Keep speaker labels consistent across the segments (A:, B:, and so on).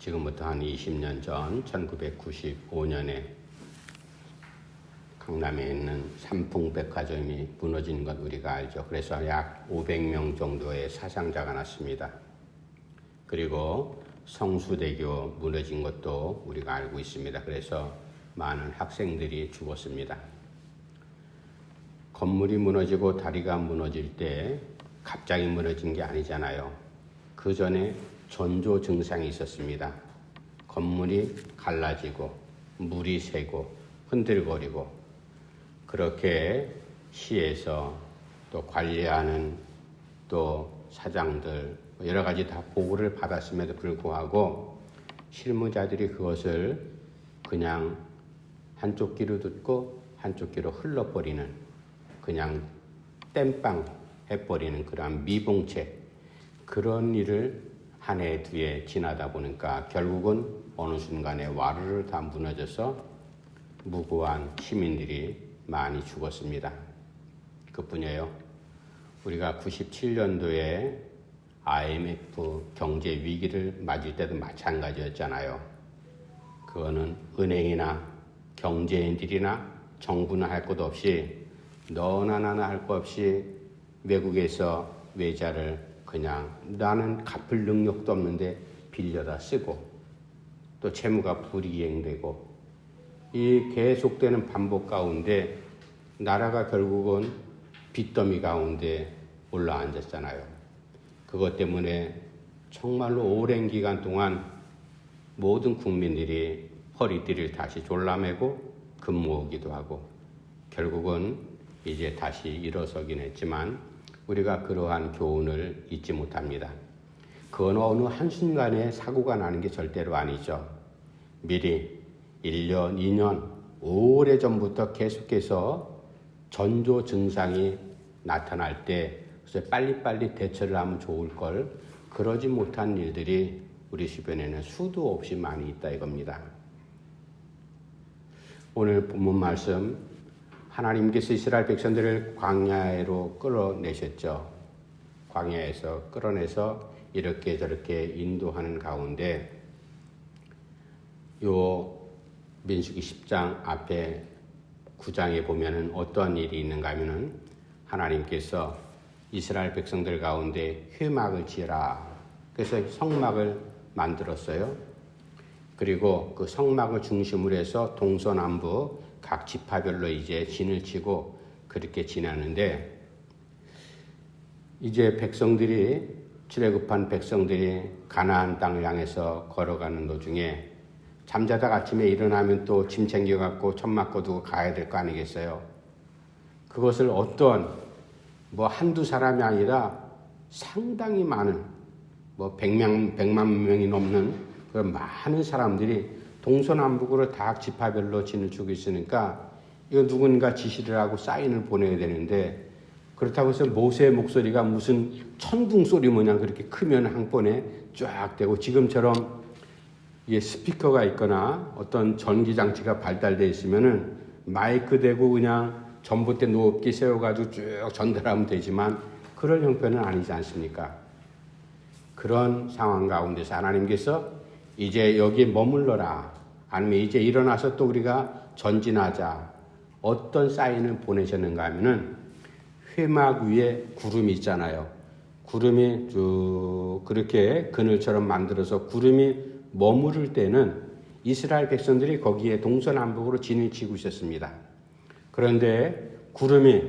A: 지금부터 한 20년 전 1995년에 강남에 있는 삼풍백화점이 무너진 것 우리가 알죠. 그래서 약 500명 정도의 사상자가 났습니다. 그리고 성수대교 무너진 것도 우리가 알고 있습니다. 그래서 많은 학생들이 죽었습니다. 건물이 무너지고 다리가 무너질 때 갑자기 무너진 게 아니잖아요. 그 전에 전조 증상이 있었습니다. 건물이 갈라지고 물이 새고 흔들거리고 그렇게 시에서 또 관리하는 또 사장들 여러 가지 다 보고를 받았음에도 불구하고 실무자들이 그것을 그냥 한쪽 귀로 듣고 한쪽 귀로 흘러버리는 그냥 땜빵 해버리는 그런 미봉책 그런 일을 한 해, 두 해 지나다 보니까 결국은 어느 순간에 와르르 다 무너져서 무고한 시민들이 많이 죽었습니다. 그뿐이에요. 우리가 97년도에 IMF 경제 위기를 맞을 때도 마찬가지였잖아요. 그거는 은행이나 경제인들이나 정부나 할 것 없이 너나 나나 할 것 없이 외국에서 외자를 그냥 나는 갚을 능력도 없는데 빌려다 쓰고 또 채무가 불이행되고 이 계속되는 반복 가운데 나라가 결국은 빚더미 가운데 올라앉았잖아요. 그것 때문에 정말로 오랜 기간 동안 모든 국민들이 허리띠를 다시 졸라매고 근무하기도 하고 결국은 이제 다시 일어서긴 했지만 우리가 그러한 교훈을 잊지 못합니다. 그건 어느 한순간에 사고가 나는 게 절대로 아니죠. 미리 1년, 2년, 오래전부터 계속해서 전조 증상이 나타날 때 그래서 빨리빨리 대처를 하면 좋을 걸 그러지 못한 일들이 우리 주변에는 수도 없이 많이 있다 이겁니다. 오늘 본문 말씀 하나님께서 이스라엘 백성들을 광야로 끌어내셨죠. 광야에서 끌어내서 이렇게 저렇게 인도하는 가운데 요 민수기 10장 앞에 9장에 보면은 어떠한 일이 있는가 하면은 하나님께서 이스라엘 백성들 가운데 회막을 지으라. 그래서 성막을 만들었어요. 그리고 그 성막을 중심으로 해서 동서남북 각 지파별로 이제 진을 치고 그렇게 지나는데 이제 백성들이 출애굽한 백성들이 가나안 땅을 향해서 걸어가는 도중에 잠자다가 아침에 일어나면 또 짐 챙겨갖고 천막 거두고 가야 될 거 아니겠어요? 그것을 어떤 뭐 한두 사람이 아니라 상당히 많은 뭐 100만 명이 넘는 그런 많은 사람들이 동서남북으로 다 지파별로 진을 치고 있으니까 이거 누군가 지시를 하고 사인을 보내야 되는데 그렇다고 해서 모세의 목소리가 무슨 천둥 소리 모양 그렇게 크면 한 번에 쫙 되고 지금처럼 이게 스피커가 있거나 어떤 전기장치가 발달되어 있으면은 마이크 대고 그냥 전봇대 높게 세워가지고 쭉 전달하면 되지만 그런 형편은 아니지 않습니까? 그런 상황 가운데서 하나님께서 이제 여기 머물러라. 아니면 이제 일어나서 또 우리가 전진하자. 어떤 사인을 보내셨는가 하면은 회막 위에 구름이 있잖아요. 구름이 쭉 그렇게 그늘처럼 만들어서 구름이 머무를 때는 이스라엘 백성들이 거기에 동서남북으로 진을 치고 있었습니다. 그런데 구름이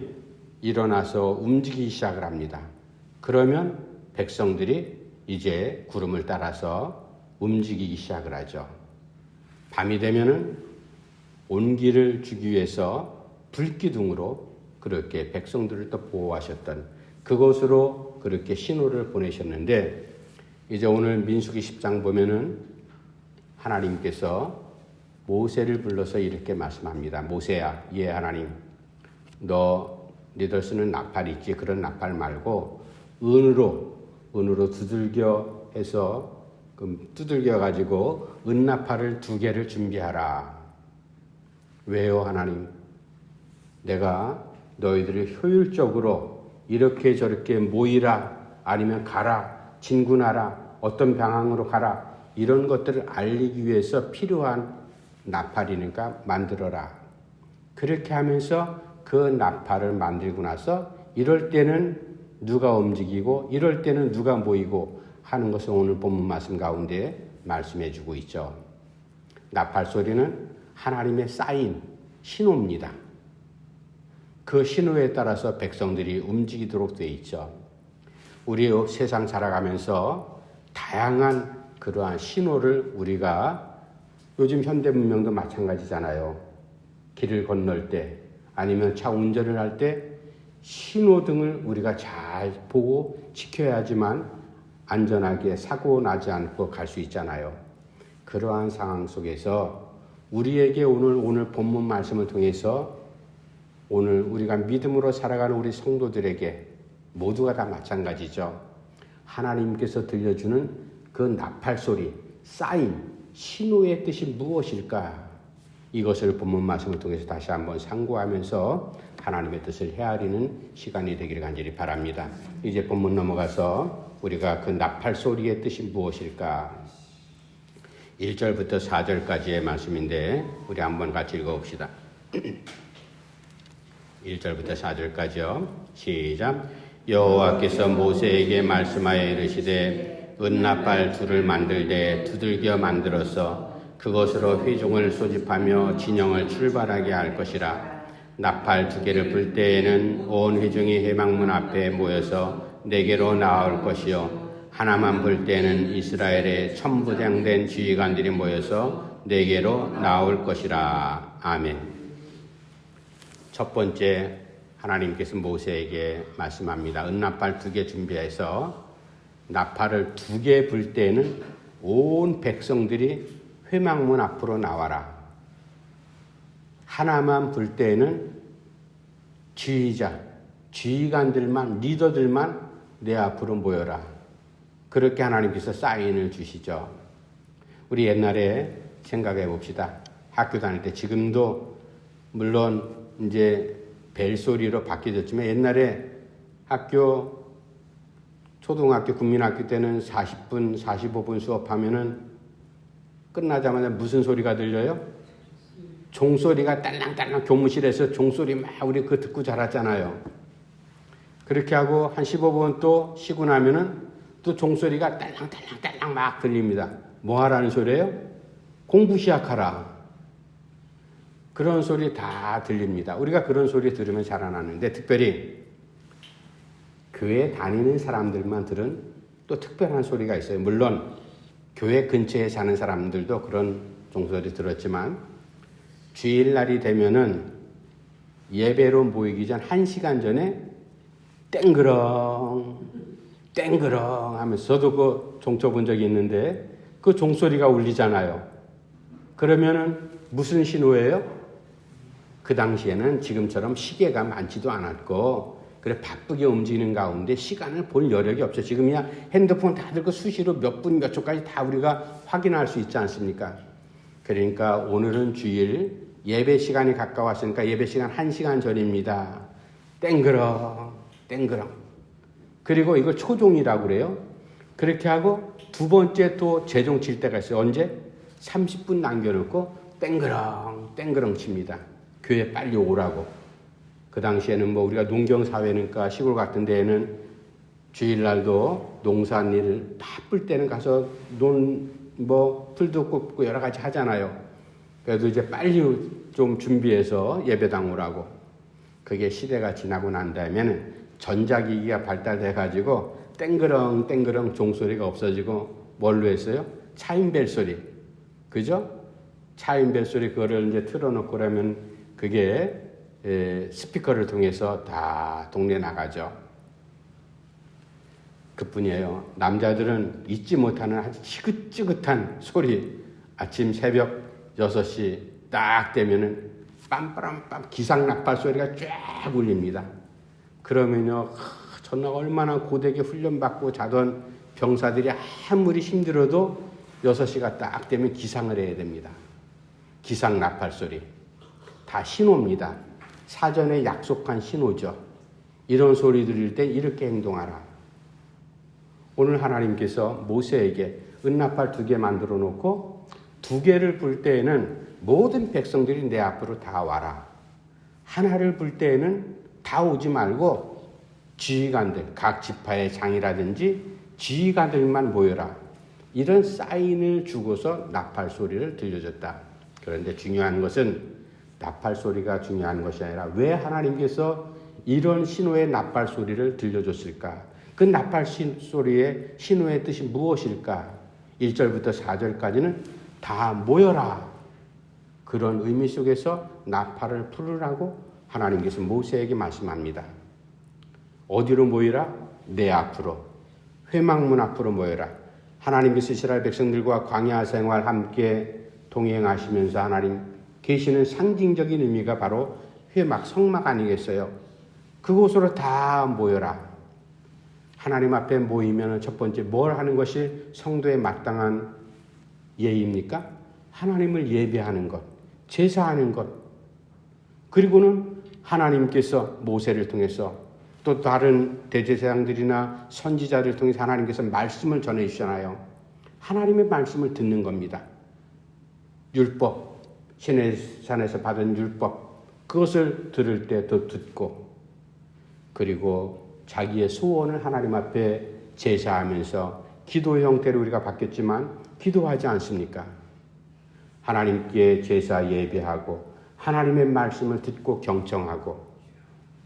A: 일어나서 움직이기 시작을 합니다. 그러면 백성들이 이제 구름을 따라서 움직이기 시작을 하죠. 밤이 되면은 온기를 주기 위해서 불기둥으로 그렇게 백성들을 또 보호하셨던 그것으로 그렇게 신호를 보내셨는데 이제 오늘 민수기 10장 보면은 하나님께서 모세를 불러서 이렇게 말씀합니다. 모세야, 예 하나님, 너희들 쓰는 나팔 있지? 그런 나팔 말고 은으로 두들겨 해서 두들겨 가지고 은나팔을 2개를 준비하라. 왜요, 하나님? 내가 너희들을 효율적으로 이렇게 저렇게 모이라 아니면 가라 진군하라 어떤 방향으로 가라 이런 것들을 알리기 위해서 필요한 나팔이니까 만들어라. 그렇게 하면서 그 나팔을 만들고 나서 이럴 때는 누가 움직이고 이럴 때는 누가 모이고 하는 것을 오늘 본문 말씀 가운데 말씀해 주고 있죠. 나팔 소리는 하나님의 사인, 신호입니다. 그 신호에 따라서 백성들이 움직이도록 되어 있죠. 우리 세상 살아가면서 다양한 그러한 신호를 우리가 요즘 현대 문명도 마찬가지잖아요. 길을 건널 때 아니면 차 운전을 할 때 신호등을 우리가 잘 보고 지켜야지만 안전하게 사고 나지 않고 갈 수 있잖아요. 그러한 상황 속에서 우리에게 오늘 본문 말씀을 통해서 오늘 우리가 믿음으로 살아가는 우리 성도들에게 모두가 다 마찬가지죠. 하나님께서 들려주는 그 나팔 소리, 사인, 신호의 뜻이 무엇일까? 이것을 본문 말씀을 통해서 다시 한번 상고하면서 하나님의 뜻을 헤아리는 시간이 되기를 간절히 바랍니다. 이제 본문 넘어가서 우리가 그 나팔 소리의 뜻이 무엇일까? 1절부터 4절까지의 말씀인데 우리 한번 같이 읽어봅시다. 1절부터 4절까지요. 시작. 여호와께서 모세에게 말씀하여 이르시되 은나팔 둘을 만들되 두들겨 만들어서 그것으로 회중을 소집하며 진영을 출발하게 할 것이라. 나팔 두 개를 불 때에는 온 회중이 회막문 앞에 모여서 내게로 나올 것이요 하나만 불 때에는 이스라엘의 천부장된 지휘관들이 모여서 내게로 나올 것이라. 아멘. 첫 번째 하나님께서 모세에게 말씀합니다. 은나팔 2개 준비해서 나팔을 2개 불 때에는 온 백성들이 회막문 앞으로 나와라. 하나만 불 때에는 지휘관들만, 리더들만 내 앞으로 모여라. 그렇게 하나님께서 사인을 주시죠. 우리 옛날에 생각해 봅시다. 학교 다닐 때 지금도 물론 이제 벨소리로 바뀌어졌지만 옛날에 학교 초등학교 국민학교 때는 40분 45분 수업하면은 끝나자마자 무슨 소리가 들려요? 종소리가 딸랑딸랑 교무실에서 종소리 막 우리 그거 듣고 자랐잖아요. 그렇게 하고 한 15분 또 쉬고 나면은 또 종소리가 딸랑딸랑 막 들립니다. 뭐 하라는 소리예요? 공부 시작하라. 그런 소리 다 들립니다. 우리가 그런 소리 들으면 자라나는데 특별히 교회 다니는 사람들만 들은 또 특별한 소리가 있어요. 물론 교회 근처에 사는 사람들도 그런 종소리 들었지만 주일날이 되면은 예배로 모이기 전 1시간 전에 땡그렁 하면서 저도 그 종 쳐본 적이 있는데 그 종소리가 울리잖아요. 그러면은 무슨 신호예요? 그 당시에는 지금처럼 시계가 많지도 않았고 그래 바쁘게 움직이는 가운데 시간을 볼 여력이 없어. 지금이야 핸드폰 다 들고 수시로 몇 분 몇 초까지 다 우리가 확인할 수 있지 않습니까? 그러니까 오늘은 주일 예배 시간이 가까웠으니까 예배 시간 1시간 전입니다. 땡그렁. 그리고 이걸 초종이라고 그래요. 그렇게 하고 두 번째 또 재종 칠 때가 있어요. 언제? 30분 남겨놓고 땡그렁 칩니다. 교회 빨리 오라고. 그 당시에는 뭐 우리가 농경사회니까 시골 같은 데에는 주일날도 농사일 바쁠 때는 가서 풀도 꽂고 여러 가지 하잖아요. 그래도 이제 빨리 좀 준비해서 예배당 오라고. 그게 시대가 지나고 난 다음에는 전자기기가 발달돼가지고 땡그렁 종소리가 없어지고 뭘로 했어요? 차인벨 소리. 그죠? 차인벨 소리 그거를 이제 틀어놓고 그러면 그게 스피커를 통해서 다 동네 나가죠. 그뿐이에요. 남자들은 잊지 못하는 아주 지긋지긋한 소리. 아침 새벽 6시 딱 되면은 빰빠람빰 기상나팔 소리가 쫙 울립니다. 그러면요, 전날 얼마나 고되게 훈련받고 자던 병사들이 아무리 힘들어도 6시가 딱 되면 기상을 해야 됩니다. 기상나팔 소리. 다 신호입니다. 사전에 약속한 신호죠. 이런 소리 들릴 때 이렇게 행동하라. 오늘 하나님께서 모세에게 은나팔 2개 만들어 놓고 2개를 불 때에는 모든 백성들이 내 앞으로 다 와라. 하나를 불 때에는 다 오지 말고 지휘관들, 각 지파의 장이라든지 지휘관들만 모여라. 이런 사인을 주고서 나팔 소리를 들려줬다. 그런데 중요한 것은 나팔 소리가 중요한 것이 아니라 왜 하나님께서 이런 신호의 나팔 소리를 들려줬을까? 그 나팔 소리의 신호의 뜻이 무엇일까? 1절부터 4절까지는 다 모여라. 그런 의미 속에서 나팔을 부르라고 하나님께서 모세에게 말씀합니다. 어디로 모이라? 내 앞으로. 회막문 앞으로 모여라. 하나님께서 이스라엘 백성들과 광야 생활 함께 동행하시면서 하나님 계시는 상징적인 의미가 바로 회막, 성막 아니겠어요? 그곳으로 다 모여라. 하나님 앞에 모이면 첫 번째 뭘 하는 것이 성도의 마땅한 예의입니까? 하나님을 예배하는 것, 제사하는 것. 그리고는 하나님께서 모세를 통해서 또 다른 대제사장들이나 선지자들을 통해서 하나님께서 말씀을 전해주시잖아요. 하나님의 말씀을 듣는 겁니다. 율법, 시내산에서 받은 율법, 그것을 들을 때 더 듣고, 그리고 자기의 소원을 하나님 앞에 제사하면서 기도 형태로 우리가 바뀌었지만 기도하지 않습니까? 하나님께 제사 예배하고 하나님의 말씀을 듣고 경청하고,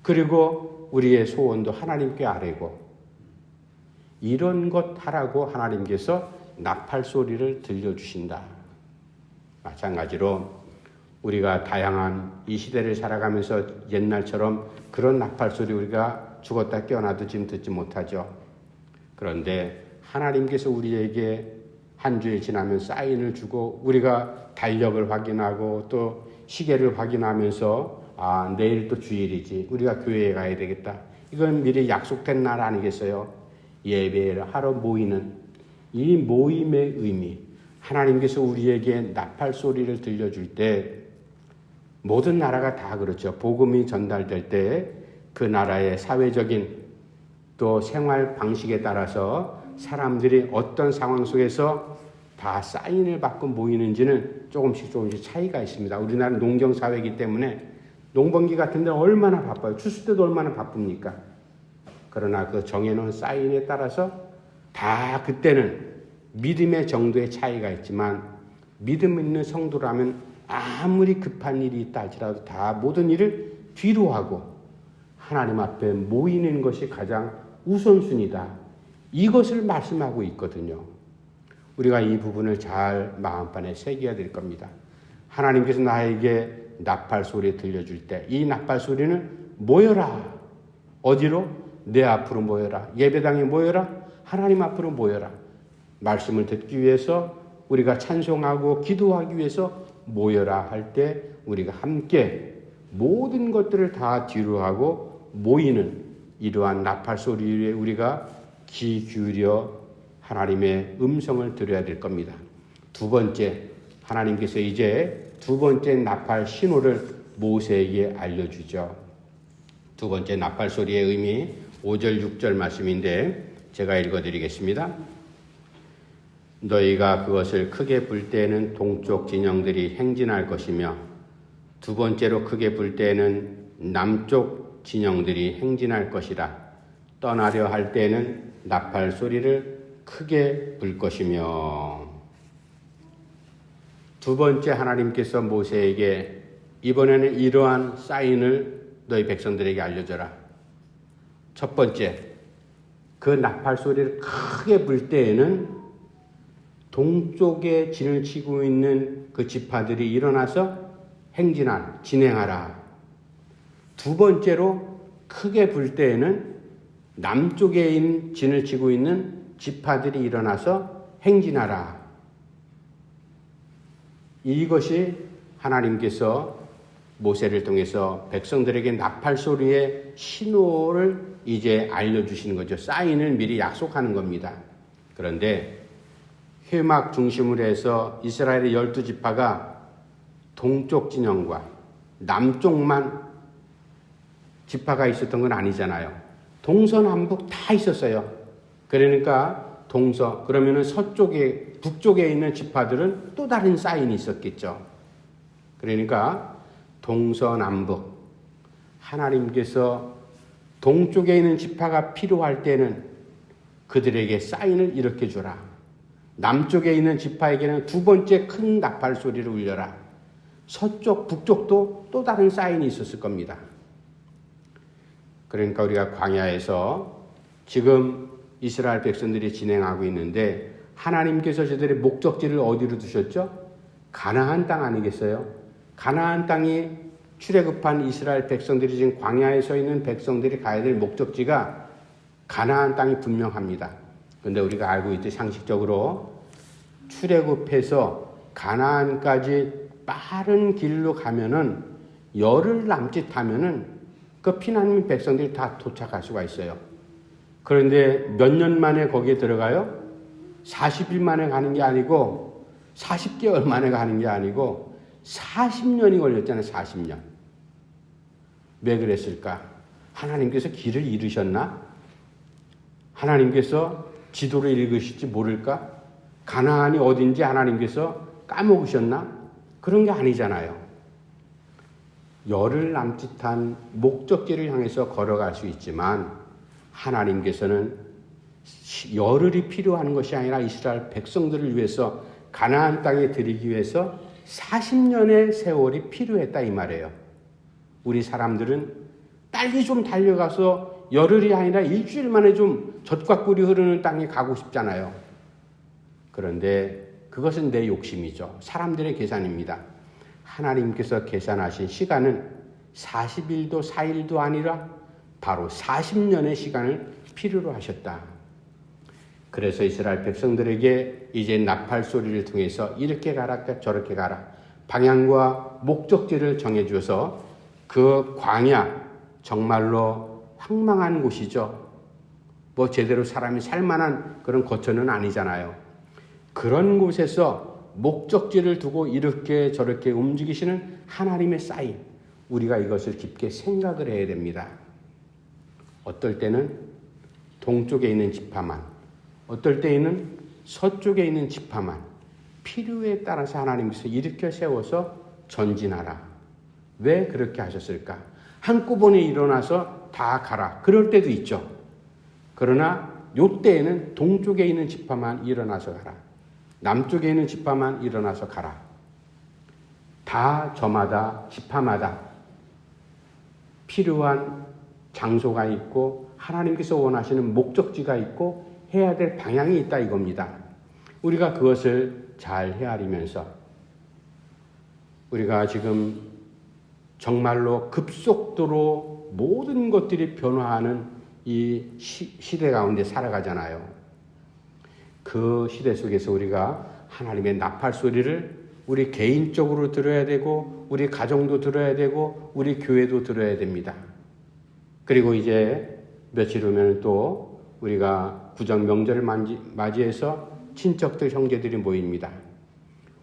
A: 그리고 우리의 소원도 하나님께 아뢰고, 이런 것 하라고 하나님께서 나팔 소리를 들려주신다. 마찬가지로 우리가 다양한 이 시대를 살아가면서 옛날처럼 그런 나팔 소리 우리가 죽었다 깨어나도 지금 듣지 못하죠. 그런데 하나님께서 우리에게 한 주일 지나면 사인을 주고 우리가 달력을 확인하고 또 시계를 확인하면서 내일 또 주일이지, 우리가 교회에 가야 되겠다. 이건 미리 약속된 날 아니겠어요? 예배를 하러 모이는 이 모임의 의미, 하나님께서 우리에게 나팔 소리를 들려줄 때 모든 나라가 다 그렇죠. 복음이 전달될 때 그 나라의 사회적인 또 생활 방식에 따라서 사람들이 어떤 상황 속에서 다 사인을 받고 모이는지는 조금씩 차이가 있습니다. 우리나라는 농경사회이기 때문에 농번기 같은 데는 얼마나 바빠요. 추수 때도 얼마나 바쁩니까? 그러나 그 정해놓은 사인에 따라서 다 그때는 믿음의 정도의 차이가 있지만 믿음 있는 성도라면 아무리 급한 일이 있다 할지라도 다 모든 일을 뒤로 하고 하나님 앞에 모이는 것이 가장 우선순위다. 이것을 말씀하고 있거든요. 우리가 이 부분을 잘 마음판에 새겨야 될 겁니다. 하나님께서 나에게 나팔 소리 들려줄 때 이 나팔 소리는 모여라. 어디로? 내 앞으로 모여라. 예배당에 모여라. 하나님 앞으로 모여라. 말씀을 듣기 위해서, 우리가 찬송하고 기도하기 위해서 모여라 할 때 우리가 함께 모든 것들을 다 뒤로 하고 모이는 이러한 나팔 소리에 우리가 귀 기울여 하나님의 음성을 들어야 될 겁니다. 두 번째, 하나님께서 이제 두 번째 나팔 신호를 모세에게 알려주죠. 두 번째 나팔 소리의 의미 5절 6절 말씀인데 제가 읽어드리겠습니다. 너희가 그것을 크게 불 때에는 동쪽 진영들이 행진할 것이며 두 번째로 크게 불 때에는 남쪽 진영들이 행진할 것이라. 떠나려 할 때에는 나팔 소리를 크게 불 것이며. 두 번째, 하나님께서 모세에게 이번에는 이러한 사인을 너희 백성들에게 알려줘라. 첫 번째, 그 나팔 소리를 크게 불 때에는 동쪽에 진을 치고 있는 그 지파들이 일어나서 진행하라. 두 번째로 크게 불 때에는 남쪽에 있는 진을 치고 있는 지파들이 일어나서 행진하라. 이것이 하나님께서 모세를 통해서 백성들에게 나팔 소리의 신호를 이제 알려주시는 거죠. 사인을 미리 약속하는 겁니다. 그런데 회막 중심으로 해서 이스라엘의 12지파가 동쪽 진영과 남쪽만 지파가 있었던 건 아니잖아요. 동서남북 다 있었어요. 그러니까 그러면은 북쪽에 있는 지파들은 또 다른 사인이 있었겠죠. 그러니까 동서남북, 하나님께서 동쪽에 있는 지파가 필요할 때는 그들에게 사인을 일으켜 주라. 남쪽에 있는 지파에게는 두 번째 큰 나팔 소리를 울려라. 서쪽, 북쪽도 또 다른 사인이 있었을 겁니다. 그러니까 우리가 광야에서 지금 이스라엘 백성들이 진행하고 있는데 하나님께서 저들의 목적지를 어디로 두셨죠? 가나안 땅 아니겠어요? 가나안 땅이 출애굽한 이스라엘 백성들이 지금 광야에 서 있는 백성들이 가야 될 목적지가 가나안 땅이 분명합니다. 그런데 우리가 알고 있듯이 상식적으로 출애굽해서 가나안까지 빠른 길로 가면은 열흘 남짓 하면은 그 피난민 백성들이 다 도착할 수가 있어요. 그런데 몇 년 만에 거기에 들어가요? 40일 만에 가는 게 아니고 40개월 만에 가는 게 아니고 40년이 걸렸잖아요. 40년. 왜 그랬을까? 하나님께서 길을 잃으셨나? 하나님께서 지도를 읽으실지 모를까? 가나안이 어딘지 하나님께서 까먹으셨나? 그런 게 아니잖아요. 열흘 남짓한 목적지를 향해서 걸어갈 수 있지만 하나님께서는 열흘이 필요한 것이 아니라 이스라엘 백성들을 위해서 가나안 땅에 들이기 위해서 40년의 세월이 필요했다 이 말이에요. 우리 사람들은 빨리 좀 달려가서 열흘이 아니라 일주일 만에 좀 젖과 꿀이 흐르는 땅에 가고 싶잖아요. 그런데 그것은 내 욕심이죠. 사람들의 계산입니다. 하나님께서 계산하신 시간은 40일도 4일도 아니라 바로 40년의 시간을 필요로 하셨다. 그래서 이스라엘 백성들에게 이제 나팔 소리를 통해서 이렇게 가라 저렇게 가라 방향과 목적지를 정해줘서 그 광야 정말로 황망한 곳이죠. 뭐 제대로 사람이 살만한 그런 거처는 아니잖아요. 그런 곳에서 목적지를 두고 이렇게 저렇게 움직이시는 하나님의 사인, 우리가 이것을 깊게 생각을 해야 됩니다. 어떨 때는 동쪽에 있는 지파만, 어떨 때에는 서쪽에 있는 지파만 필요에 따라서 하나님께서 일으켜 세워서 전진하라. 왜 그렇게 하셨을까? 한꺼번에 일어나서 다 가라. 그럴 때도 있죠. 그러나 요때에는 동쪽에 있는 지파만 일어나서 가라. 남쪽에 있는 지파만 일어나서 가라. 다 저마다 지파마다 필요한 장소가 있고 하나님께서 원하시는 목적지가 있고 해야 될 방향이 있다 이겁니다. 우리가 그것을 잘 헤아리면서 우리가 지금 정말로 급속도로 모든 것들이 변화하는 이 시대 가운데 살아가잖아요. 그 시대 속에서 우리가 하나님의 나팔 소리를 우리 개인적으로 들어야 되고 우리 가정도 들어야 되고 우리 교회도 들어야 됩니다. 그리고 이제 며칠 후면 또 우리가 구정 명절을 맞이해서 친척들 형제들이 모입니다.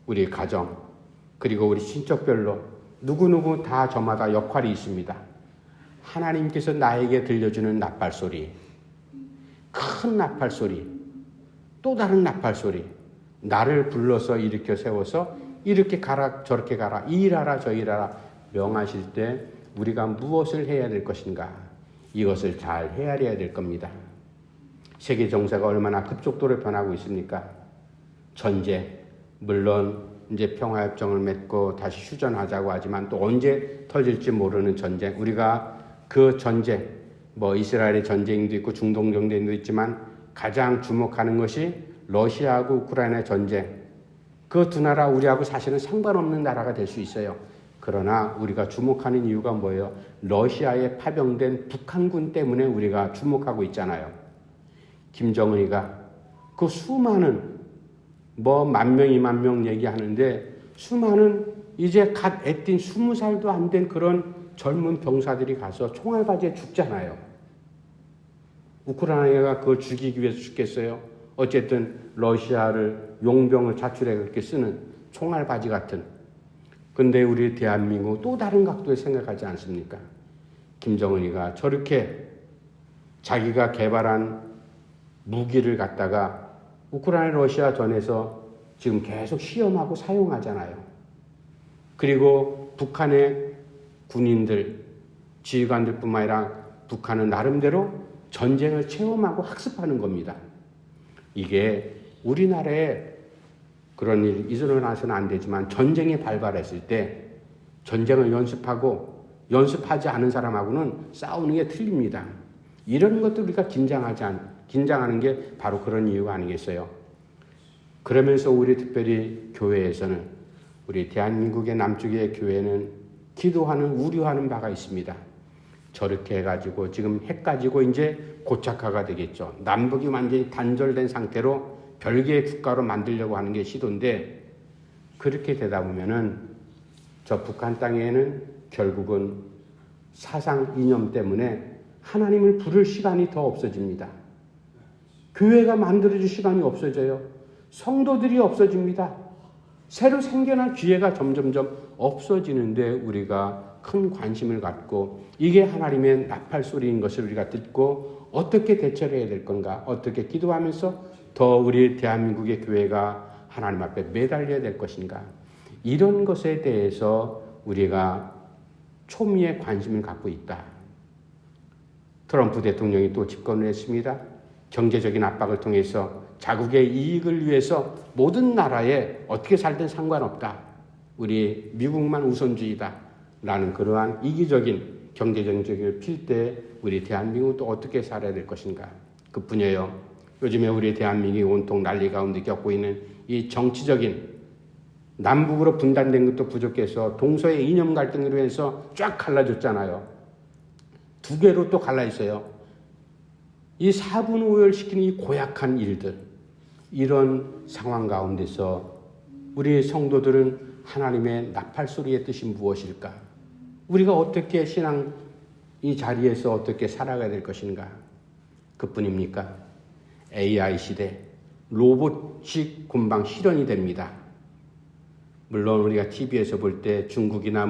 A: 우리 가정 그리고 우리 친척별로 누구누구 다 저마다 역할이 있습니다. 하나님께서 나에게 들려주는 나팔 소리, 큰 나팔 소리, 또 다른 나팔 소리, 나를 불러서 일으켜 세워서 이렇게 가라 저렇게 가라 이 일하라 저 일하라 명하실 때 우리가 무엇을 해야 될 것인가, 이것을 잘 헤아려야 될 겁니다. 세계 정세가 얼마나 급속도로 변하고 있습니까? 전쟁, 물론 이제 평화협정을 맺고 다시 휴전하자고 하지만 또 언제 터질지 모르는 전쟁, 우리가 그 전쟁, 뭐 이스라엘의 전쟁도 있고 중동 전쟁도 있지만 가장 주목하는 것이 러시아하고 우크라이나의 전쟁. 그 두 나라 우리하고 사실은 상관없는 나라가 될 수 있어요. 그러나 우리가 주목하는 이유가 뭐예요? 러시아에 파병된 북한군 때문에 우리가 주목하고 있잖아요. 김정은이가 그 수많은 뭐 10,000명, 20,000명 얘기하는데 수많은 이제 갓 애띤 20살도 안 된 그런 젊은 병사들이 가서 총알바지에 죽잖아요. 우크라이나가 그걸 죽이기 위해서 죽겠어요? 어쨌든 러시아를 용병을 자출해 그렇게 쓰는 총알바지 같은. 근데 우리 대한민국 또 다른 각도에 생각하지 않습니까? 김정은이가 저렇게 자기가 개발한 무기를 갖다가 우크라이나 러시아 전에서 지금 계속 시험하고 사용하잖아요. 그리고 북한의 군인들, 지휘관들뿐만 아니라 북한은 나름대로 전쟁을 체험하고 학습하는 겁니다. 이게 우리나라에 그런 일이 일어나서는 안 되지만 전쟁이 발발했을 때 전쟁을 연습하지 않은 사람하고는 싸우는 게 틀립니다. 이런 것도 우리가 긴장하는 게 바로 그런 이유가 아니겠어요? 그러면서 우리 특별히 교회에서는, 우리 대한민국의 남쪽의 교회는 기도하는, 우려하는 바가 있습니다. 저렇게 해가지고 지금 해가지고 이제 고착화가 되겠죠. 남북이 완전히 단절된 상태로 별개의 국가로 만들려고 하는 게 시도인데, 그렇게 되다 보면은 저 북한 땅에는 결국은 사상 이념 때문에 하나님을 부를 시간이 더 없어집니다. 교회가 만들어질 시간이 없어져요. 성도들이 없어집니다. 새로 생겨날 기회가 점점점 없어지는데 우리가 큰 관심을 갖고 이게 하나님의 나팔 소리인 것을 우리가 듣고 어떻게 대처를 해야 될 건가, 어떻게 기도하면서 더 우리 대한민국의 교회가 하나님 앞에 매달려야 될 것인가, 이런 것에 대해서 우리가 초미의 관심을 갖고 있다. 트럼프 대통령이 또 집권을 했습니다. 경제적인 압박을 통해서 자국의 이익을 위해서 모든 나라에 어떻게 살든 상관없다, 우리 미국만 우선주의다 라는 그러한 이기적인 경제정책을 필 때 우리 대한민국은 또 어떻게 살아야 될 것인가. 그뿐이에요. 요즘에 우리 대한민국이 온통 난리 가운데 겪고 있는 이 정치적인, 남북으로 분단된 것도 부족해서 동서의 이념 갈등으로 해서 쫙 갈라졌잖아요. 두 개로 또 갈라 있어요. 이 사분오열시키는 이 고약한 일들, 이런 상황 가운데서 우리 성도들은 하나님의 나팔 소리의 뜻이 무엇일까? 우리가 어떻게 신앙 이 자리에서 어떻게 살아가야 될 것인가? 그뿐입니까? AI 시대, 로봇이 금방 실현이 됩니다. 물론 우리가 TV에서 볼 때 중국이나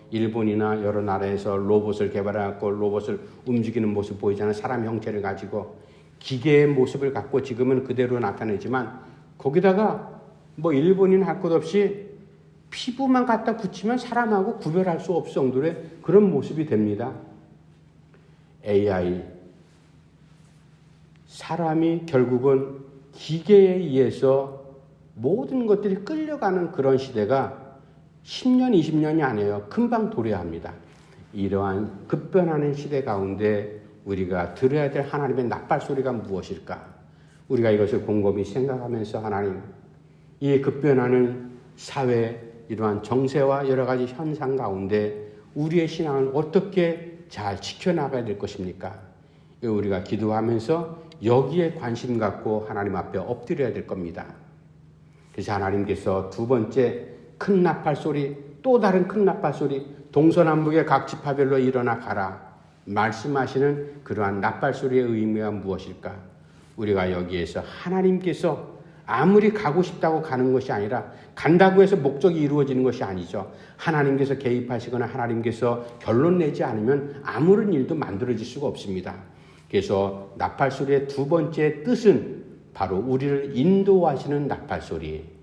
A: 일본이나 여러 나라에서 로봇을 개발해갖고 로봇을 움직이는 모습 보이잖아요. 사람 형체를 가지고 기계의 모습을 갖고 지금은 그대로 나타내지만 거기다가 일본인 할 것 없이 피부만 갖다 붙이면 사람하고 구별할 수 없을 정도의 그런 모습이 됩니다. AI, 사람이 결국은 기계에 의해서 모든 것들이 끌려가는 그런 시대가 10년, 20년이 아니에요. 금방 도래합니다. 이러한 급변하는 시대 가운데 우리가 들어야 될 하나님의 나팔 소리가 무엇일까? 우리가 이것을 곰곰이 생각하면서 하나님, 이 급변하는 사회, 이러한 정세와 여러 가지 현상 가운데 우리의 신앙을 어떻게 잘 지켜나가야 될 것입니까? 우리가 기도하면서 여기에 관심 갖고 하나님 앞에 엎드려야 될 겁니다. 그래서 하나님께서 두 번째 큰 나팔 소리, 또 다른 큰 나팔 소리, 동서남북의 각 지파별로 일어나 가라 말씀하시는 그러한 나팔 소리의 의미가 무엇일까? 우리가 여기에서 하나님께서 아무리 가고 싶다고 가는 것이 아니라 간다고 해서 목적이 이루어지는 것이 아니죠. 하나님께서 개입하시거나 하나님께서 결론 내지 않으면 아무런 일도 만들어질 수가 없습니다. 그래서 나팔 소리의 두 번째 뜻은 바로 우리를 인도하시는 나팔 소리.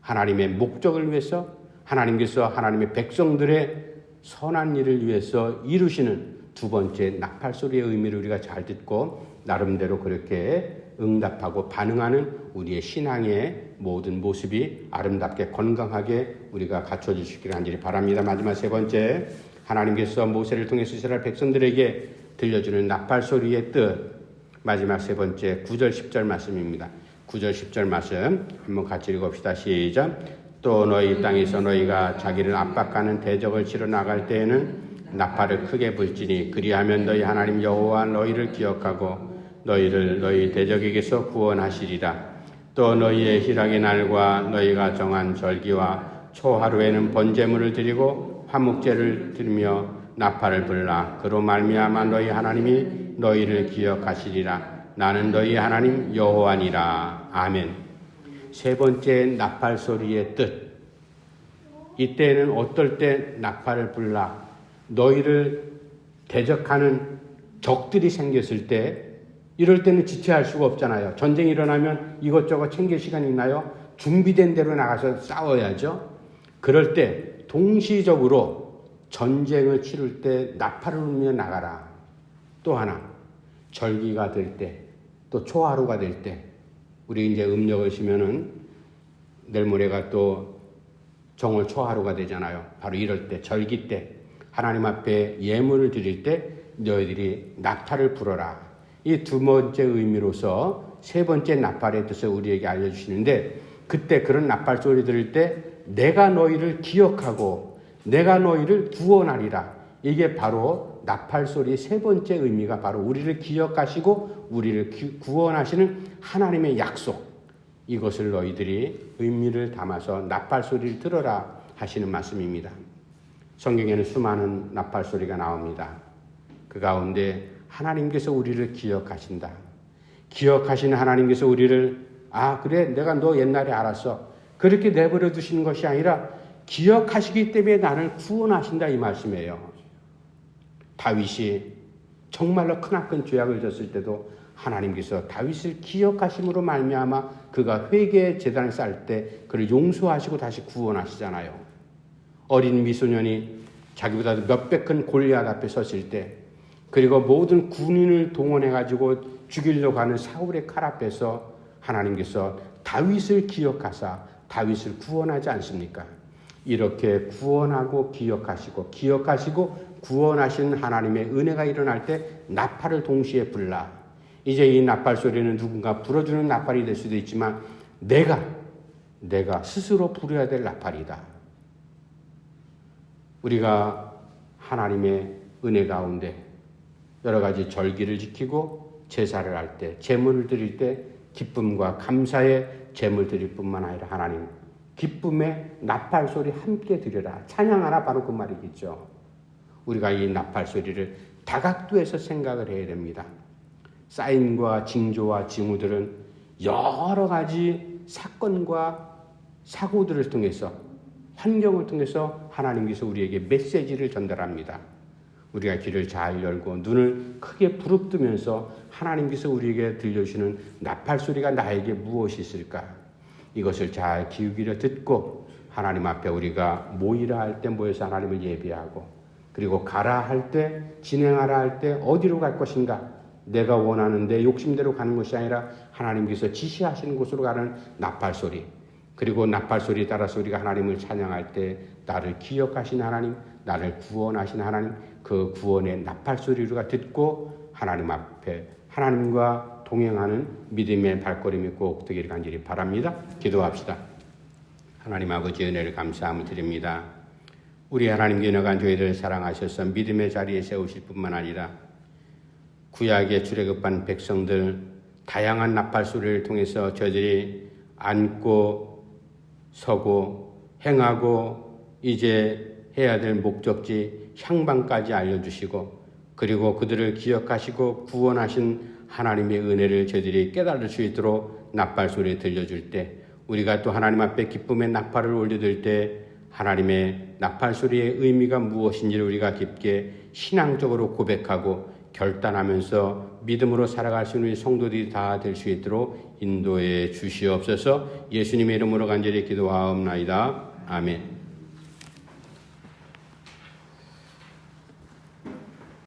A: 하나님의 목적을 위해서, 하나님께서 하나님의 백성들의 선한 일을 위해서 이루시는 두 번째 나팔 소리의 의미를 우리가 잘 듣고 나름대로 그렇게 응답하고 반응하는 우리의 신앙의 모든 모습이 아름답게 건강하게 우리가 갖춰주시기를 간절히 바랍니다. 마지막 세 번째, 하나님께서 모세를 통해서 이스라엘 백성들에게 들려주는 나팔 소리의 뜻. 마지막 세 번째 9절 10절 말씀입니다. 9절 10절 말씀 한번 같이 읽읍시다. 시작. 또 너희 땅에서 너희가 자기를 압박하는 대적을 치러 나갈 때에는 나팔을 크게 불지니 그리하면 너희 하나님 여호와 너희를 기억하고 너희를 너희 대적에게서 구원하시리라. 또 너희의 희락의 날과 너희가 정한 절기와 초하루에는 번제물을 드리고 화목제를 드리며 나팔을 불라. 그로 말미암아 너희 하나님이 너희를 기억하시리라. 나는 너희 하나님 여호와니라. 아멘. 세 번째 나팔 소리의 뜻. 이때는 어떨 때 나팔을 불라. 너희를 대적하는 적들이 생겼을 때 이럴 때는 지체할 수가 없잖아요. 전쟁이 일어나면 이것저것 챙길 시간이 있나요? 준비된 대로 나가서 싸워야죠. 그럴 때 동시적으로 전쟁을 치를 때 나팔을 울며 나가라. 또 하나, 절기가 될 때, 또 초하루가 될 때, 우리 이제 음력을 쉬면은 내일 모레가 또 정월 초하루가 되잖아요. 바로 이럴 때, 절기 때, 하나님 앞에 예물을 드릴 때 너희들이 나팔을 불어라. 이 두 번째 의미로서 세 번째 나팔의 뜻을 우리에게 알려주시는데, 그때 그런 나팔 소리 들을 때 내가 너희를 기억하고 내가 너희를 구원하리라. 이게 바로 나팔 소리의 세 번째 의미가 바로 우리를 기억하시고 우리를 구원하시는 하나님의 약속. 이것을 너희들이 의미를 담아서 나팔 소리를 들어라 하시는 말씀입니다. 성경에는 수많은 나팔 소리가 나옵니다. 그 가운데 하나님께서 우리를 기억하신다. 기억하시는 하나님께서 우리를 그래 내가 너 옛날에 알았어. 그렇게 내버려 두시는 것이 아니라 기억하시기 때문에 나를 구원하신다 이 말씀이에요. 다윗이 정말로 크나큰 죄악을 졌을 때도 하나님께서 다윗을 기억하심으로 말미암아 그가 회개의 제단을 쌓을 때 그를 용서하시고 다시 구원하시잖아요. 어린 미소년이 자기보다 몇백 큰 골리앗 앞에 섰을 때, 그리고 모든 군인을 동원해가지고 죽이려고 하는 사울의 칼 앞에서 하나님께서 다윗을 기억하사 다윗을 구원하지 않습니까? 이렇게 구원하고 기억하시고 구원하시는 하나님의 은혜가 일어날 때 나팔을 동시에 불라. 이제 이 나팔 소리는 누군가 불어주는 나팔이 될 수도 있지만 내가 스스로 부려야 될 나팔이다. 우리가 하나님의 은혜 가운데 여러 가지 절기를 지키고 제사를 할 때, 제물을 드릴 때 기쁨과 감사의 제물 드릴 뿐만 아니라 하나님 기쁨의 나팔 소리 함께 드려라. 찬양하라 바로 그 말이겠죠. 우리가 이 나팔 소리를 다각도에서 생각을 해야 됩니다. 사인과 징조와 징후들은 여러 가지 사건과 사고들을 통해서 환경을 통해서 하나님께서 우리에게 메시지를 전달합니다. 우리가 귀를 잘 열고 눈을 크게 부릅뜨면서 하나님께서 우리에게 들려주시는 나팔 소리가 나에게 무엇이 있을까? 이것을 잘 귀 기울여 듣고 하나님 앞에 우리가 모이라 할 때 모여서 하나님을 예배하고, 그리고 가라 할 때, 진행하라 할 때 어디로 갈 것인가? 내가 원하는 데 욕심대로 가는 것이 아니라 하나님께서 지시하시는 곳으로 가는 나팔 소리, 그리고 나팔 소리에 따라서 우리가 하나님을 찬양할 때 나를 기억하신 하나님, 나를 구원하신 하나님, 그 구원의 나팔 소리를 듣고 하나님 앞에 하나님과 동행하는 믿음의 발걸음이 꼭 되기를 간절히 바랍니다. 기도합시다. 하나님 아버지 은혜를 감사함을 드립니다. 우리 하나님께 너가 저희를 사랑하셔서 믿음의 자리에 세우실 뿐만 아니라 구약에 출애굽한 백성들 다양한 나팔 소리를 통해서 저희들이 앉고 서고 행하고 이제 해야 될 목적지 향방까지 알려주시고, 그리고 그들을 기억하시고 구원하신 하나님의 은혜를 저희들이 깨달을 수 있도록 나팔 소리 들려줄 때, 우리가 또 하나님 앞에 기쁨의 나팔을 올려들 때 하나님의 나팔 소리의 의미가 무엇인지를 우리가 깊게 신앙적으로 고백하고 결단하면서 믿음으로 살아갈 수 있는 성도들이 다 될 수 있도록 인도해 주시옵소서. 예수님의 이름으로 간절히 기도하옵나이다. 아멘.